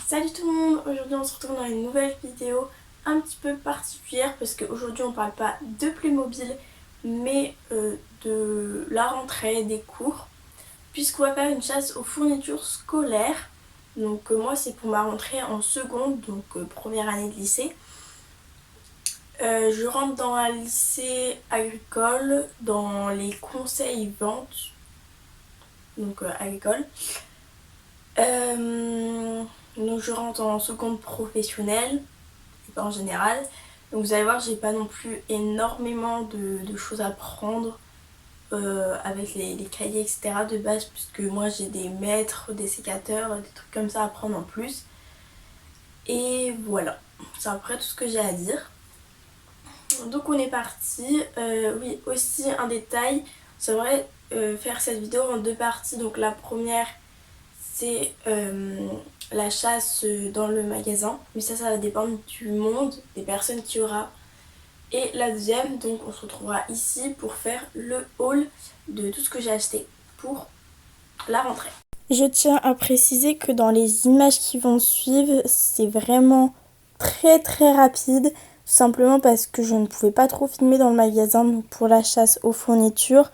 Salut tout le monde, aujourd'hui on se retrouve dans une nouvelle vidéo un petit peu particulière parce qu'aujourd'hui on parle pas de Playmobil mais de la rentrée, des cours, puisqu'on va faire une chasse aux fournitures scolaires. Donc moi c'est pour ma rentrée en seconde, donc première année de lycée. Je rentre dans un lycée agricole, dans les conseils ventes, donc agricole. Donc je rentre en seconde professionnelle en général. Donc vous allez voir, j'ai pas non plus énormément de choses à prendre avec les cahiers etc. de base, puisque moi j'ai des mètres, des sécateurs, des trucs comme ça à prendre en plus. Et voilà, c'est à peu près tout ce que j'ai à dire. Donc on est parti. Oui, aussi un détail, j'aimerais faire cette vidéo en deux parties. Donc la première c'est la chasse dans le magasin, mais ça va dépendre du monde, des personnes qu'il y aura. Et la deuxième, donc on se retrouvera ici pour faire le haul de tout ce que j'ai acheté pour la rentrée. Je tiens à préciser que dans les images qui vont suivre, c'est vraiment très rapide, tout simplement parce que je ne pouvais pas trop filmer dans le magasin pour la chasse aux fournitures,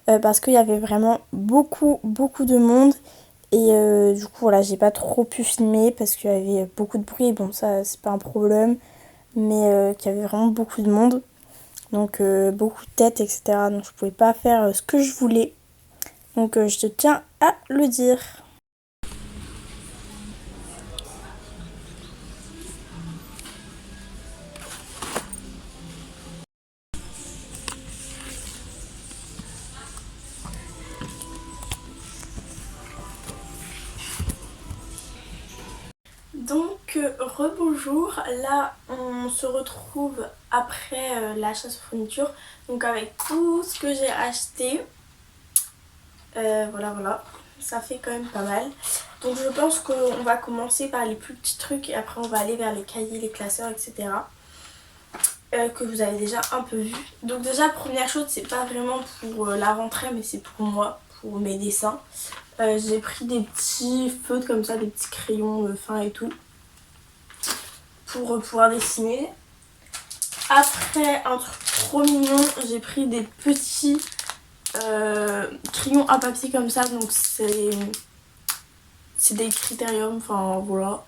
parce qu'il y avait vraiment beaucoup de monde. Et du coup voilà, j'ai pas trop pu filmer parce qu'il y avait beaucoup de bruit. Bon, ça c'est pas un problème, mais qu'il y avait vraiment beaucoup de monde, donc beaucoup de têtes etc. Donc je pouvais pas faire ce que je voulais, donc je te tiens à le dire. Donc rebonjour, là on se retrouve après la chasse aux fournitures, donc avec tout ce que j'ai acheté. Voilà, ça fait quand même pas mal. Donc je pense qu'on va commencer par les plus petits trucs et après on va aller vers les cahiers, les classeurs etc. Que vous avez déjà un peu vu. Donc déjà première chose, c'est pas vraiment pour la rentrée mais c'est pour moi, pour mes dessins. J'ai pris des petits feutres comme ça, des petits crayons fins et tout, pour pouvoir dessiner. Après, un truc trop mignon, j'ai pris des petits crayons à papier comme ça, donc c'est des critériums, enfin voilà.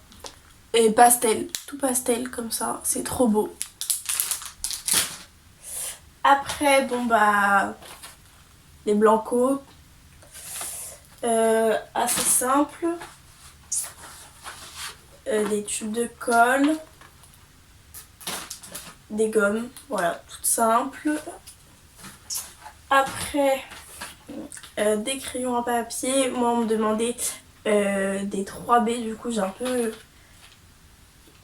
Et pastel, tout pastel comme ça, c'est trop beau. Après, bon bah, les blancos, assez simple. Des tubes de colle, des gommes, voilà, tout simple. Après, des crayons à papier. Moi, on me demandait des 3B, du coup, j'ai un peu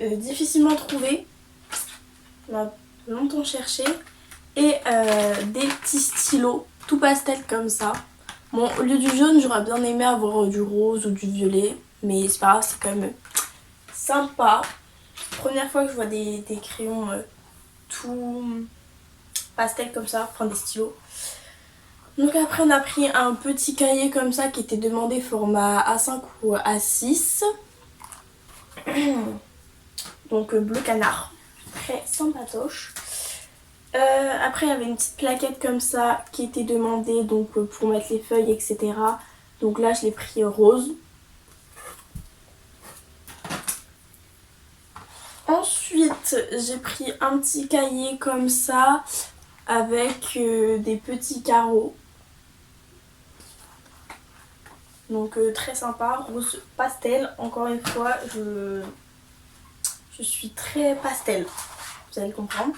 difficilement trouvé. On a longtemps cherché. Et des petits stylos, tout pastel comme ça. Bon, au lieu du jaune, j'aurais bien aimé avoir du rose ou du violet, mais c'est pas grave, c'est quand même sympa. Première fois que je vois des crayons tout pastel comme ça, enfin des stylos. Donc après on a pris un petit cahier comme ça qui était demandé format A5 ou A6. Donc bleu canard, très sympatoche. Après il y avait une petite plaquette comme ça qui était demandée donc pour mettre les feuilles etc. Donc là je l'ai pris rose. Ensuite j'ai pris un petit cahier comme ça avec des petits carreaux. Donc très sympa, rose pastel, encore une fois je suis très pastel, vous allez comprendre.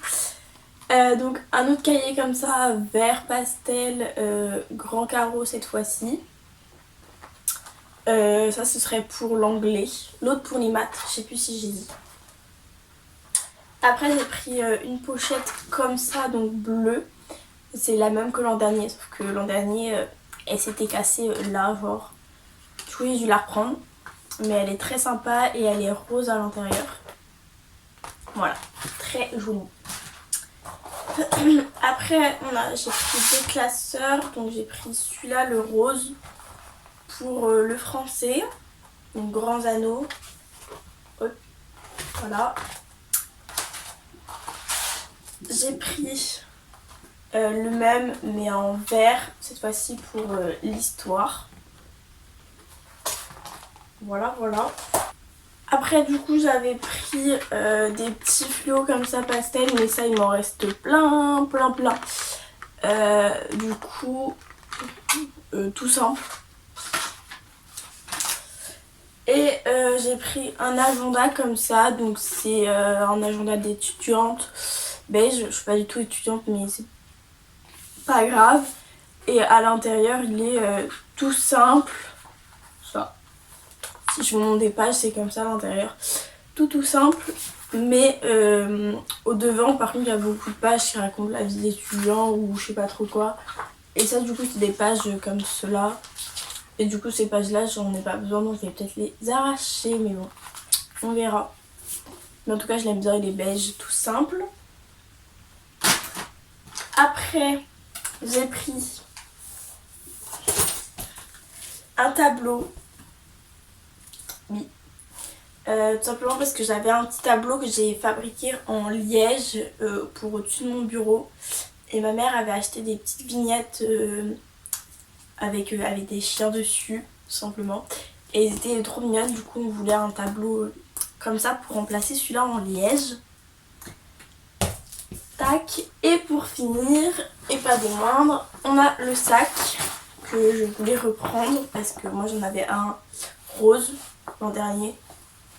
Donc un autre cahier comme ça, vert pastel, grand carreau cette fois-ci. Ça ce serait pour l'anglais, l'autre pour les maths, je sais plus si j'ai dit. Après j'ai pris une pochette comme ça, donc bleue. C'est la même que l'an dernier, sauf que l'an dernier elle s'était cassée là, genre. Du coup j'ai dû la reprendre. Mais elle est très sympa et elle est rose à l'intérieur. Voilà, très jolie. Après j'ai pris deux classeurs, donc j'ai pris celui-là, le rose, pour le français, donc grands anneaux. Voilà. J'ai pris le même mais en vert, cette fois-ci pour l'histoire. Voilà, voilà. Après du coup j'avais pris des petits fluos comme ça pastel, mais ça il m'en reste plein. Du coup tout simple. Et j'ai pris un agenda comme ça, donc c'est un agenda d'étudiante beige. Je suis pas du tout étudiante mais c'est pas grave. Et à l'intérieur il est tout simple. Ça. Si je vous montre des pages c'est comme ça à l'intérieur. Tout simple. Mais au devant par contre il y a beaucoup de pages qui racontent la vie d'étudiant ou je sais pas trop quoi. Et ça du coup c'est des pages comme cela. Et du coup ces pages là j'en ai pas besoin donc je vais peut-être les arracher mais bon on verra. Mais en tout cas je l'aime bien, il est beige tout simple. Après j'ai pris un tableau. Oui. Tout simplement parce que j'avais un petit tableau que j'ai fabriqué en liège pour au-dessus de mon bureau. Et ma mère avait acheté des petites vignettes avec des chiens dessus, tout simplement. Et ils étaient trop mignonnes, du coup on voulait un tableau comme ça pour remplacer celui-là en liège. Tac, et pour finir, et pas des moindres, on a le sac que je voulais reprendre parce que moi j'en avais un rose l'an dernier.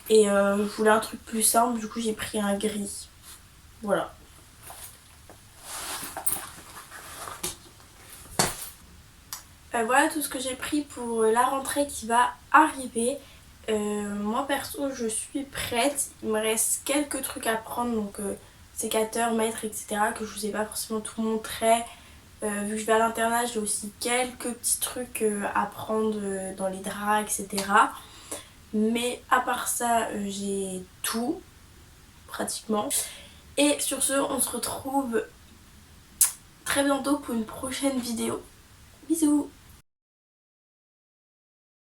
Et je voulais un truc plus simple, du coup j'ai pris un gris. Voilà. Voilà tout ce que j'ai pris pour la rentrée qui va arriver. Moi perso je suis prête. Il me reste quelques trucs à prendre, donc sécateur, mètre, etc. que je vous ai pas forcément tout montré. Vu que je vais à l'internat, j'ai aussi quelques petits trucs à prendre dans les draps, etc. Mais à part ça, j'ai tout, pratiquement. Et sur ce, on se retrouve très bientôt pour une prochaine vidéo. Bisous!